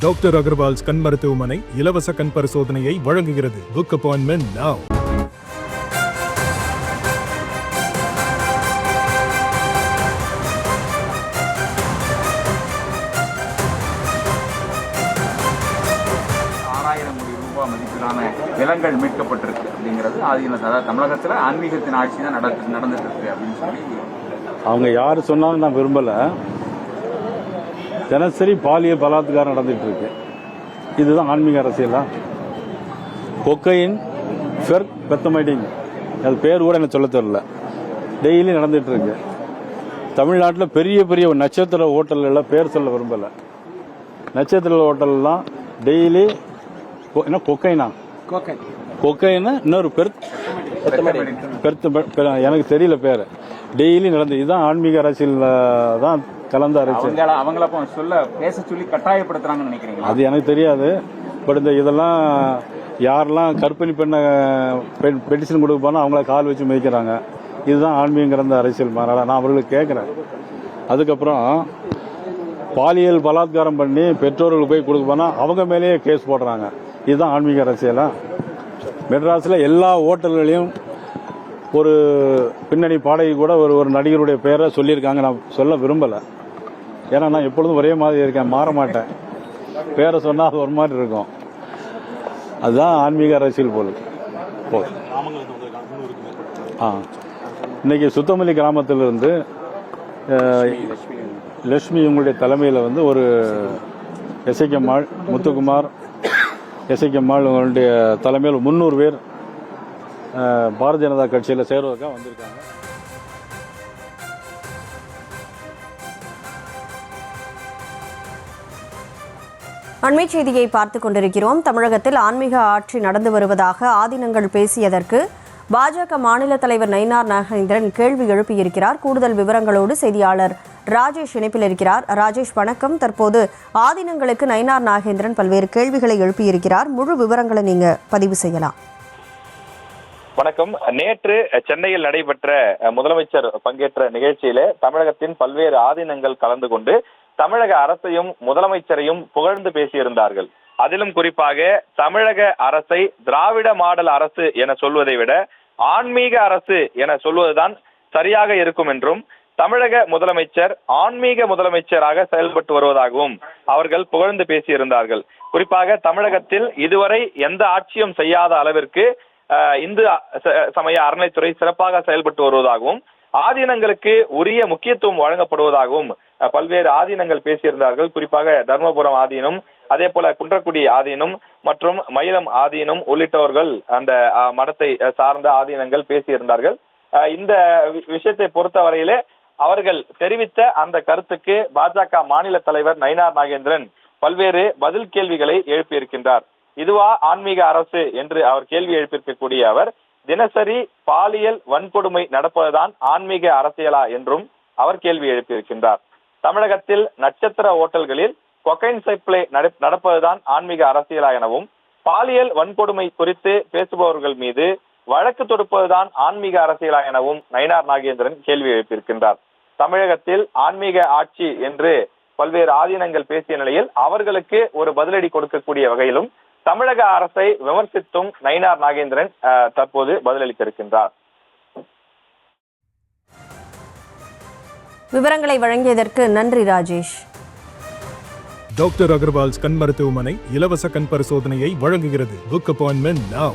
Doctor Agarwal's கண் மருத்துவமனை இலவச கண் பரிசோதனையை வழங்குகிறது. Book appointment now. மதிப்பிலான நிலங்கள் மீட்கப்பட்டிருக்கு அப்படிங்கிறது அதாவது தமிழகத்தில் ஆன்மீகத்தின் ஆட்சி தான் நடந்துட்டு இருக்கு அப்படின்னு சொல்லி அவங்க யார் சொன்னாலும் நான் விரும்பலை. தினசரி பாலியல் பலாத்காரம் நடந்துட்டு இருக்கு. இதுதான் ஆன்மீக அரசியலா? கொக்கையின் பெத்தமைடிங், அது பேர் கூட எனக்கு சொல்ல தெரியல. டெய்லி நடந்துட்டு இருக்கு. தமிழ்நாட்டில் பெரிய பெரிய நட்சத்திர ஹோட்டல்லாம் பேர் சொல்ல விரும்பலை. நட்சத்திர ஹோட்டல்லாம் டெய்லி என்ன கொக்கைனா கொக்கைன்னு இன்னொரு எனக்கு தெரியல பேர். டெய்லி நடந்து இதுதான் ஆன்மீக அரசியல் தான் கலந்த அரசியல். அவங்கள பேச சொல்லி கட்டாயப்படுத்துறாங்கன்னு நினைக்கிறீங்க? அது எனக்கு தெரியாது. பட் இந்த இதெல்லாம் யாரெல்லாம் கற்பனை பெண்ணை பெட்டிஷன் கொடுக்க போனால் அவங்கள கால் வச்சு மிதிக்கிறாங்க. இதுதான் ஆன்மீகங்கிற அரசியல் மாறாட நான் அவர்களுக்கு கேட்குறேன். அதுக்கப்புறம் பாலியல் பலாத்காரம் பண்ணி பெற்றோர்களுக்கு போய் கொடுக்க போனால் அவங்க மேலேயே கேஸ் போடுறாங்க. இதுதான் ஆன்மீக அரசியலா? மெட்ராஸில் எல்லா ஹோட்டல்களையும் ஒரு பின்னணி பாடகி கூட ஒரு நடிகருடைய பெயரை சொல்லியிருக்காங்க. நான் சொல்ல விரும்பலை. ஏன்னா நான் எப்பொழுதும் ஒரே மாதிரி இருக்கேன், மாற மாட்டேன். பேரை சொன்னால் அது ஒரு மாதிரி இருக்கும். அதுதான் ஆன்மீக அரசியல் போல். இன்னைக்கு சுத்தமல்லி கிராமத்திலிருந்து லட்சுமி இவங்களுடைய தலைமையில் ஒரு எஸ்ஐக்கம்மாள், முத்துக்குமார், எஸ்ஐக்கம்மாள் இவங்களுடைய தலைமையில் 300 பேர் பாரதிய ஜனதா கட்சியில் சேருவதற்காக வந்திருக்காங்க. அண்மை செய்தியை பார்த்துக் கொண்டிருக்கிறோம். தமிழகத்தில் ஆன்மீக ஆட்சி நடந்து வருவதாக ஆதீனங்கள் பேசியதற்கு பாஜக மாநில தலைவர் நயினார் நாகேந்திரன் கேள்வி எழுப்பியிருக்கிறார். கூடுதல் விவரங்களோடு செய்தியாளர் ராஜேஷ் இணைப்பில் இருக்கிறார். ராஜேஷ் வணக்கம். தற்போது ஆதீனங்களுக்கு நயினார் நாகேந்திரன் பல்வேறு கேள்விகளை எழுப்பியிருக்கிறார். முழு விவரங்களை நீங்க பதிவு செய்யலாம். வணக்கம். நேற்று சென்னையில் நடைபெற்ற முதலமைச்சர் பங்கேற்ற நிகழ்ச்சியிலே தமிழகத்தின் பல்வேறு ஆதீனங்கள் கலந்து கொண்டு தமிழக அரசையும் முதலமைச்சரையும் புகழ்ந்து பேசியிருந்தார்கள். அதிலும் குறிப்பாக தமிழக அரசை திராவிட மாடல் அரசு என சொல்வதை விட ஆன்மீக அரசு என சொல்வதுதான் சரியாக இருக்கும் என்றும், தமிழக முதலமைச்சர் ஆன்மீக முதலமைச்சராக செயல்பட்டு வருவதாகவும் அவர்கள் புகழ்ந்து பேசியிருந்தார்கள். குறிப்பாக தமிழகத்தில் இதுவரை எந்த ஆட்சியும் செய்யாத அளவிற்கு இந்து சமய அறநிலைத்துறை சிறப்பாக செயல்பட்டு வருவதாகவும், ஆதீனங்களுக்கு உரிய முக்கியத்துவம் வழங்கப்படுவதாகவும் பல்வேறு ஆதீனங்கள் பேசியிருந்தார்கள். குறிப்பாக தர்மபுரம் ஆதீனம், அதே போல குன்றக்குடி ஆதீனம் மற்றும் மயிலம் ஆதீனம் உள்ளிட்டவர்கள் அந்த மடத்தை சார்ந்த ஆதீனங்கள் பேசியிருந்தார்கள். இந்த விஷயத்தை பொறுத்தவரையிலே அவர்கள் தெரிவித்த அந்த கருத்துக்கு பாஜக மாநில தலைவர் நயினார் நாகேந்திரன் பல்வேறு பதில் கேள்விகளை எழுப்பியிருக்கின்றார். இதுவா ஆன்மீக அரசு என்று அவர் கேள்வி எழுப்பியிருக்கக்கூடிய அவர், தினசரி பாலியல் வன்கொடுமை நடப்பதுதான் ஆன்மீக அரசியலா என்றும் அவர் கேள்வி எழுப்பியிருக்கின்றார். தமிழகத்தில் நட்சத்திர ஓட்டல்களில் கொக்கைன் சப்ளை நடப்பதுதான் ஆன்மீக அரசியலா எனவும், பாலியல் வன்கொடுமை குறித்து பேசுபவர்கள் மீது வழக்கு தொடுப்பதுதான் ஆன்மீக அரசியலா எனவும் நயினார் நாகேந்திரன் கேள்வி எழுப்பியிருக்கின்றார். தமிழகத்தில் ஆன்மீக ஆட்சி என்று பல்வேறு ஆதீனங்கள் பேசிய நிலையில் அவர்களுக்கு ஒரு பதிலடி கொடுக்கக்கூடிய வகையிலும் தமிழக அரசை விமர்சித்தும் நயினார் நாகேந்திரன் தற்போது பதிலளித்திருக்கின்றார். விவரங்களை வழங்கியதற்கு நன்றி ராஜேஷ். டாக்டர் அகர்வால்ஸ் கண் மருத்துவமனை இலவச கண் பரிசோதனையை வழங்குகிறது. Book appointment now.